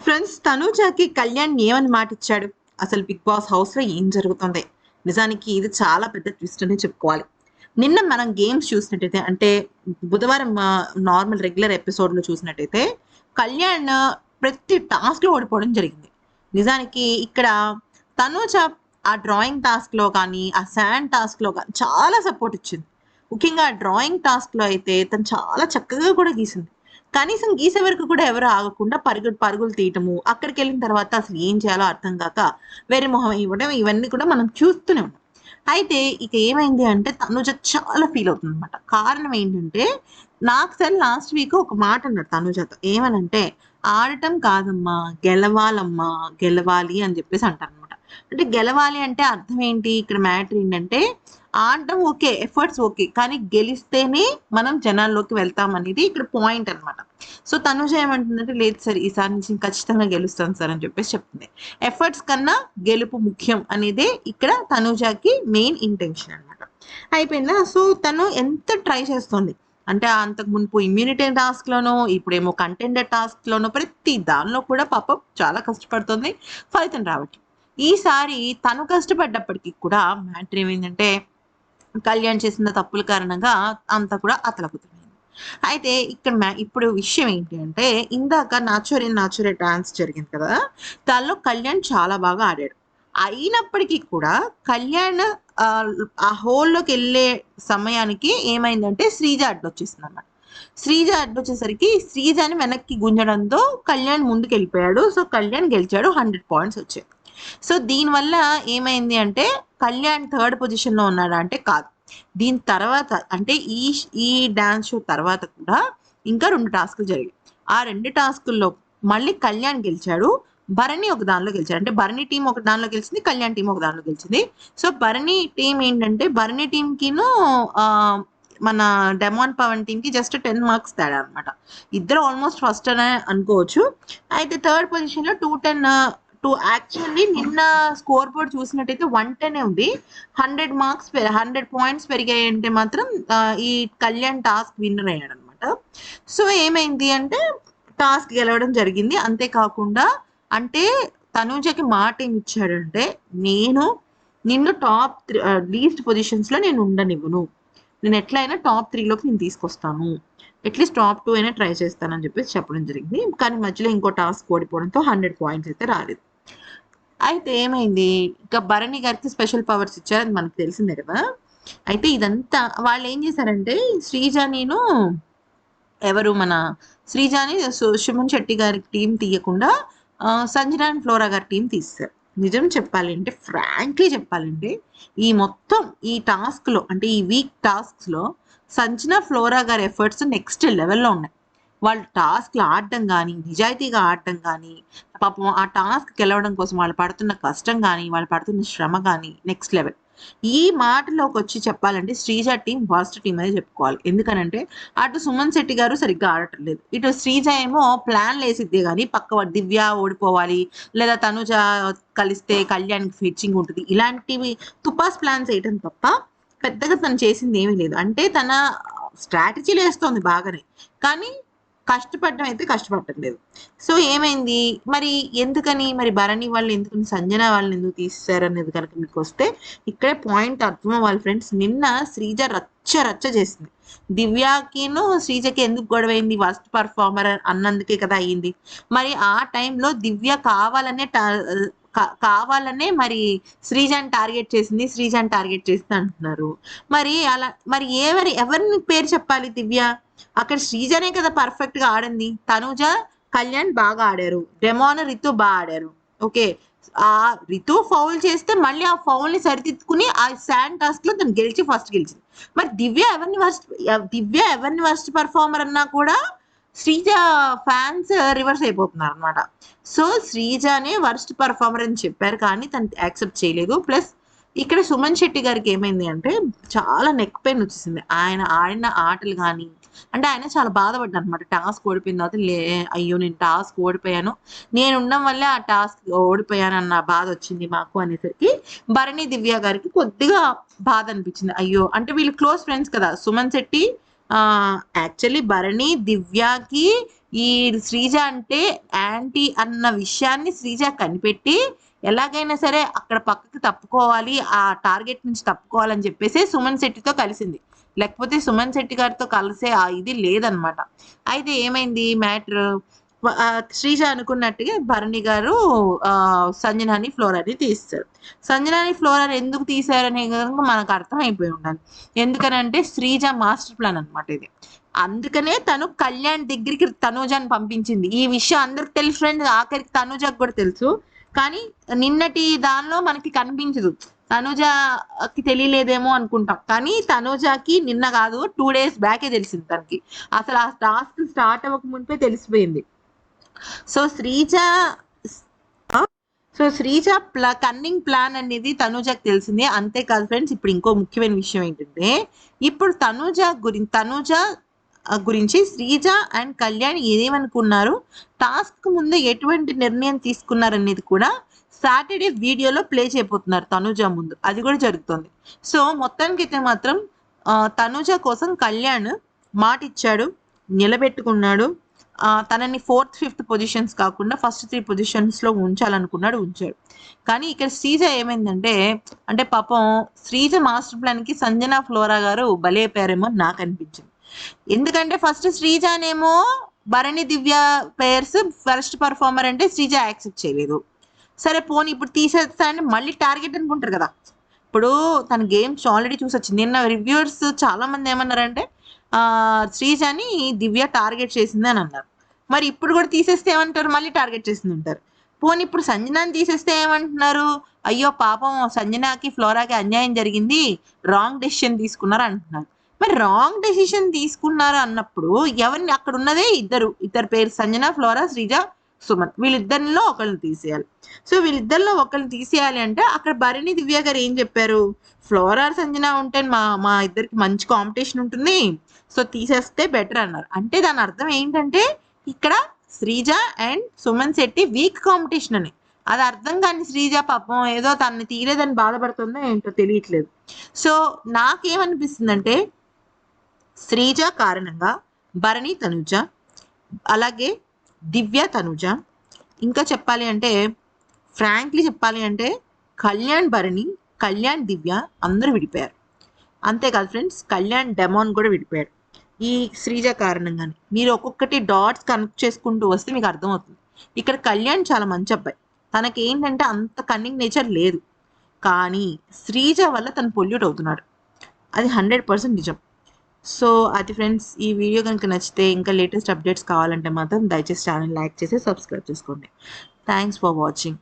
Friends, తనూజకి Kalyan ఏమని మాటిచ్చాడు? అసలు big boss హౌస్‌లో ఏం జరుగుతుంది? నిజానికి ఇది చాలా పెద్ద ట్విస్ట్ అనే చెప్పుకోవాలి. నిన్న మనం గేమ్స్ చూసినట్టయితే అంటే బుధవారం నార్మల్ రెగ్యులర్ ఎపిసోడ్‌లో చూసినట్టయితే కళ్యాణ్ ప్రతి టాస్క్‌లో ఓడిపోవడం జరిగింది. నిజానికి ఇక్కడ తనూజ ఆ డ్రాయింగ్ టాస్క్‌లో కానీ, ఆ శాండ్ టాస్క్‌లో గాని చాలా సపోర్ట్ ఇచ్చింది. ముఖ్యంగా డ్రాయింగ్ టాస్క్‌లో అయితే తను చాలా చక్కగా కూడా గీసింది. కనీసం గీసే వరకు కూడా ఎవరు ఆగకుండా పరుగులు తీయటము, అక్కడికెళ్ళిన తర్వాత అసలు ఏం చేయాలో అర్థం కాక వెర్రి మొహం ఇవ్వడం ఇవన్నీ కూడా మనం చూస్తూనే ఉన్నాం. అయితే ఇక ఏమైంది అంటే తనుజ చాలా ఫీల్ అవుతుందనమాట. కారణం ఏంటంటే నాకు అసలు లాస్ట్ వీక్ ఒక మాట అన్నాడు తనుజతో. ఏమనంటే, "ఆడటం కాదమ్మా గెలవాలమ్మా, గెలవాలి" అని చెప్పేసి అంటారనమాట. అంటే గెలవాలి అంటే అర్థం ఏంటి? ఇక్కడ మ్యాటర్ ఏంటంటే ఆడడం ఓకే. Efforts okay. కానీ గెలిస్తేనే మనం జనాల్లోకి వెళ్తామనేది ఇక్కడ పాయింట్ అనమాట. సో, తనుజ ఏమంటుందంటే, లేదు సార్ ఈసారి నుంచి ఖచ్చితంగా గెలుస్తాను సార్ అని చెప్పేసి చెప్తుంది. ఎఫర్ట్స్ కన్నా గెలుపు ముఖ్యం అనేదే ఇక్కడ తనుజకి మెయిన్ ఇంటెన్షన్ అనమాట. అయిపోయిందా? సో, తను ఎంత ట్రై చేస్తుంది. అంటే అంతకు మునుపు ఇమ్యూనిటీ టాస్క్‌లోనో, ఇప్పుడేమో కంటెండర్ టాస్క్‌లోనో ప్రతి దానిలో కూడా పాపం చాలా కష్టపడుతుంది. ఫలితం రావట్లేదు. ఈసారి తను కష్టపడ్డప్పటికి కూడా మ్యాటర్ ఏమైందంటే కళ్యాణ్ చేసిన తప్పుల కారణంగా అంతా కూడా అతలాకుతలమైంది. అయితే ఇక్కడ ఇప్పుడు విషయం ఏంటి అంటే ఇందాక నాచోరే నాచోరే డాన్స్ జరిగింది కదా! దానిలో కళ్యాణ్ చాలా బాగా ఆడాడు. అయినప్పటికీ కూడా కళ్యాణ్ ఆహ్, ఆ హోల్‌లోకెళ్ళే సమయానికి ఏమైందంటే శ్రీజ అడ్డొచ్చేసిందన్నమాట. శ్రీజ అడ్డొచ్చేసరికి శ్రీజని వెనక్కి గుంజడంతో కళ్యాణ్ ముందుకెళ్ళిపోయాడు. సో, కళ్యాణ్ గెలిచాడు. 100 పాయింట్స్ వచ్చాయి. సో, దీనివల్ల ఏమైంది అంటే కళ్యాణ్ థర్డ్ పొజిషన్‌లో ఉన్నాడా అంటే కాదు. దీని తర్వాత అంటే ఈ డాన్స్ షో తర్వాత కూడా ఇంకా 2 టాస్క్‌లు జరిగాయి. ఆ 2 టాస్కుల్లో మళ్ళీ కళ్యాణ్ గెలిచాడు. భరణి ఒక దానిలో గెలిచాడు. అంటే భరణి టీమ్ ఒక దానిలో గెలిచింది. కళ్యాణ్ టీమ్ ఒక దానిలో గెలిచింది. సో, భరణి టీమ్ ఏంటంటే భరణి టీమ్‌కిను ఆహ్, మన డెమాన్ పవన్ టీమ్‌కి జస్ట్ 10 మార్క్స్ తేడా అనమాట. ఇద్దరు ఆల్మోస్ట్ ఫస్ట్ అనే అనుకోవచ్చు. అయితే థర్డ్ పొజిషన్‌లో 210 యాక్చువల్లీ నిన్న స్కోర్ బోర్డ్ చూసినట్టయితే 110 ఉంది. 100 మార్క్స్ 100 పాయింట్స్ పెరిగాయంటే మాత్రం ఈ కళ్యాణ్ టాస్క్ విన్నర్ అయ్యాడనమాట. సో, ఏమైంది అంటే టాస్క్ గెలవడం జరిగింది. అంతే కాకుండా అంటే తనూజకి మాట ఏమిచ్చాడంటే, "నేను నిన్ను లీస్ట్ పొజిషన్స్‌లో నేను ఉండనివ్వను. నేను ఎట్లైనా టాప్ 3లోకి నేను తీసుకొస్తాను. అట్‌లీస్ట్ టాప్ 2 అయినా ట్రై చేస్తానని" చెప్పేసి చెప్పడం జరిగింది. కానీ మధ్యలో ఇంకో టాస్క్ ఓడిపోవడంతో 100 పాయింట్స్ అయితే రాలేదు. అయితే ఏమైంది, ఇక భరణి గారికి స్పెషల్ పవర్స్ ఇచ్చారు. అది మనకు తెలిసిందే కదా! అయితే ఇదంతా వాళ్ళేం చేశారంటే శ్రీజానిను ఎవరు మన శ్రీజాని సుమన్ శెట్టి గారి టీమ్ తీయకుండా సంజన అండ్ ఫ్లోరా గారి టీమ్ తీసేశారు. నిజం చెప్పాలంటే ఫ్రాంక్లీ చెప్పాలంటే ఈ మొత్తం ఈ టాస్క్‌లో అంటే ఈ వీక్ టాస్క్స్‌లో సంజన, ఫ్లోరా గారి ఎఫర్ట్స్ నెక్స్ట్ లెవెల్‌లో ఉన్నాయి. వాళ్ళు టాస్క్‌లు ఆడడం గానీ, నిజాయితీగా ఆడడం గానీ, పాపం ఆ టాస్క్ గెలవడం కోసం వాళ్ళు పడుతున్న కష్టం గానీ, వాళ్ళు పడుతున్న శ్రమ గానీ నెక్స్ట్ లెవెల్. ఈ మాటలోకొచ్చి చెప్పాలంటే శ్రీజ టీమ్ వర్స్ట్ టీమ్ అనే చెప్పుకోవాలి. ఎందుకనంటే అటు సుమన్ శెట్టి గారు సరిగ్గా ఆడటం లేదు. ఇటు శ్రీజ ఏమో ప్లాన్‌లేసిద్దే గానీ పక్క దివ్య ఓడిపోవాలి, లేదా తనుజ కలిస్తే కళ్యాణ్‌కి ఫెచ్చింగ్ ఉంటది. ఇలాంటివి తుపాస్ ప్లాన్స్ ఎయటం తప్ప పెద్దగా తను చేసిందేమీ లేదు. అంటే తన స్ట్రాటజీలేస్తోంది బాగానే. కానీ కష్టపడడం అయితే కష్టపడటం లేదు. సో, ఏమైంది మరి ఎందుకని మరి భరణి వాళ్ళు ఎందుకని సంజన వాళ్ళని ఎందుకు తీసేసారనేది కనుక మీకొస్తే ఇక్కడే పాయింట్ అర్థమవ్వాలి ఫ్రెండ్స్. నిన్న శ్రీజ రచ్చ రచ్చ చేసింది. దివ్యకిను శ్రీజకి ఎందుకు గొడవైంది? వర్స్ట్ పెర్ఫార్మర్ అన్నందుకే కదా అయింది. మరి ఆ టైంలో దివ్య కావాలనే మరి శ్రీజని టార్గెట్ చేసింది. శ్రీజని టార్గెట్ చేసింది అంటున్నారు. మరి అలా మరి ఎవరిని పేరు చెప్పాలి దివ్య? అక్కడ శ్రీజనే కదా పర్ఫెక్ట్‌గా ఆడింది. తనూజ, కళ్యాణ్ బాగా ఆడారు. డెమాన్, రితు ఆడారు. ఓకే. రితు ఫౌల్ చేస్తే మళ్ళీ ఆ ఫౌల్‌ని సరిదిద్దుకుని ఆ శాండ్ టాస్క్‌లో తను ఫస్ట్ గెలిచింది. మరి దివ్య ఎవరిని వర్స్ట్ పెర్ఫార్మర్ అన్నా కూడా శ్రీజ ఫ్యాన్స్ రివర్స్ అయిపోతున్నారనమాట. సో, శ్రీజనే వర్స్ట్ పెర్ఫార్మర్ అని చెప్పారు కానీ తను యాక్సెప్ట్ చేయలేదు. ప్లస్ ఇక్కడ సుమన్ శెట్టి గారికి ఏమైంది అంటే చాలా నెక్ పెయిన్ వచ్చేసింది. ఆయన ఆడిన ఆటలు గాని అంటే ఆయన చాలా బాధపడ్డారనమాట. టాస్క్ ఓడిపోయిన తర్వాత అయ్యో! నేను టాస్క్ ఓడిపోయాను. నేనుండడం వల్లే ఆ టాస్క్ ఓడిపోయానన్న బాధొచ్చింది మాకు అనేసరికి భరణి, దివ్య గారికి కొద్దిగా బాధ అనిపించింది. అయ్యో! అంటే వీళ్ళు క్లోజ్ ఫ్రెండ్స్ కదా! సుమన్ శెట్టి యాక్చువల్లీ భరణి, దివ్యకి ఈ శ్రీజ అంటే యాంటీ అన్న విషయాన్ని శ్రీజ కనిపెట్టి ఎలాగైనా సరే అక్కడ పక్కకి తప్పుకోవాలి, ఆ టార్గెట్ నుంచి తప్పుకోవాలని చెప్పేసి సుమన్ శెట్టితో కలిసింది. లేకపోతే సుమన్ శెట్టి గారితో కలిసే ఆ ఇది లేదనమాట. అయితే ఏమైంది మ్యాటర్, శ్రీజ అనుకున్నట్టుగా భరణి గారు సంజనాని ఫ్లోరాని తీస్తారు. సంజనాని ఫ్లోరా ఎందుకు తీశారనే కనుక మనకు అర్థమైపోయి ఉండాలి. ఎందుకనంటే శ్రీజ మాస్టర్ ప్లాన్ అనమాట ఇది. అందుకనే తను కళ్యాణ్ దగ్గరికి తనూజాని పంపించింది. ఈ విషయం అందరికి తెలుసు ఫ్రెండ్స్, ఆఖరికి తనూజకు కూడా తెలుసు. కానీ నిన్నటి దానిలో మనకి కనిపించదు. తనూజకి తెలియలేదేమో అనుకుంటాం, కానీ తనూజకి నిన్న కాదు 2 days బ్యాకే తెలిసింది తనకి. అసలు ఆ టాస్క్ స్టార్ట్ అవ్వక ముందే తెలిసిపోయింది. సో శ్రీజ కన్నింగ్ ప్లాన్ అనేది తనూజకి తెలిసింది. అంతేకాదు ఫ్రెండ్స్, ఇప్పుడు ఇంకో ముఖ్యమైన విషయం ఏంటంటే, ఇప్పుడు తనూజ గురించి శ్రీజ అండ్ కళ్యాణ్ ఏమనుకున్నారు, టాస్క్ ముందు ఎటువంటి నిర్ణయం తీసుకున్నారు అనేది కూడా సాటర్డే వీడియోలో ప్లే చేయబోతున్నారు తనూజ ముందు. అది కూడా జరుగుతుంది. సో మొత్తానికి అయితే మాత్రం తనూజ కోసం కళ్యాణ్ మాట ఇచ్చాడు, నిలబెట్టుకున్నాడు. తనని 4th, 5th పొజిషన్స్ కాకుండా ఫస్ట్ 3 పొజిషన్స్లో ఉంచాలనుకున్నాడు, ఉంచాడు. కానీ ఇక్కడ శ్రీజ ఏమైందంటే, అంటే పాపం శ్రీజ మాస్టర్ ప్లాన్కి సంజన ఫ్లోరా గారు బలైపోయారేమో నాకు అనిపించింది. ఎందుకంటే ఫస్ట్ శ్రీజనేమో భరణి దివ్య పేర్స్ ఫస్ట్ పర్ఫార్మర్ అంటే శ్రీజ యాక్సెప్ట్ చేయలేదు. సరే పోనీ ఇప్పుడు తీసేస్తా అంటే మళ్ళీ టార్గెట్ అనుకుంటారు కదా. ఇప్పుడు తన గేమ్స్ ఆల్రెడీ చూసొచ్చింది. నిన్న రివ్యూవర్స్ చాలా మంది ఏమన్నారంటే శ్రీజని దివ్య టార్గెట్ చేసింది అని అన్నారు. మరి ఇప్పుడు కూడా తీసేస్తే ఏమంటారు, మళ్ళీ టార్గెట్ చేసింది అంటారు. పోనీ ఇప్పుడు సంజనాని తీసేస్తే ఏమంటున్నారు, అయ్యో పాపం సంజనాకి ఫ్లోరాకి అన్యాయం జరిగింది, రాంగ్ డెసిషన్ తీసుకున్నారు అంటున్నారు. మరి రాంగ్ డెసిషన్ తీసుకున్నారు అన్నప్పుడు ఎవరిని, అక్కడ ఉన్నదే ఇద్దరు పేరు సంజన, ఫ్లోరా, శ్రీజ, సుమన్, వీళ్ళిద్దరిలో ఒకరిని తీసేయాలి. సో వీళ్ళిద్దరిలో ఒకరిని తీసేయాలి అంటే అక్కడ భరణి దివ్య గారు ఏం చెప్పారు, ఫ్లోరా సంజన ఉంటే మా ఇద్దరికి మంచి కాంపిటీషన్ ఉంటుంది, సో తీసేస్తే బెటర్ అన్నారు. అంటే దాని అర్థం ఏంటంటే ఇక్కడ Sreeja and Suman Shetty week competition అని. అది అర్థం కాని శ్రీజ పాపం ఏదో తనని తీరేదని బాధపడుతుందో ఏంటో తెలియట్లేదు. సో నాకేమనిపిస్తుందంటే శ్రీజ కారణంగా భరణి తనుజ, అలాగే దివ్య తనుజ, ఇంకా చెప్పాలి అంటే ఫ్రాంక్లీ చెప్పాలి అంటే కళ్యాణ్ భరణి, కళ్యాణ్ దివ్య అందరూ విడిపోయారు. అంతేకాదు ఫ్రెండ్స్, కళ్యాణ్ డెమాన్ కూడా విడిపోయాడు ఈ శ్రీజ కారణంగానే. మీరు ఒక్కొక్కటి డాట్స్ కనెక్ట్ చేసుకుంటూ వస్తే మీకు అర్థమవుతుంది. ఇక్కడ కళ్యాణ్ చాలా మంచి అబ్బాయి, తనకి ఏంటంటే అంత కన్నింగ్ నేచర్ లేదు, కానీ శ్రీజ వల్ల తను పొల్యూట్ అవుతున్నాడు, అది 100% నిజం. సో అది ఫ్రెండ్స్, ఈ వీడియో కనుక నచ్చితే ఇంకా లేటెస్ట్ అప్డేట్స్ కావాలంటే మాత్రం దయచేసి ఛానల్ లైక్ చేసి సబ్స్క్రైబ్ చేసుకోండి. Thanks for watching.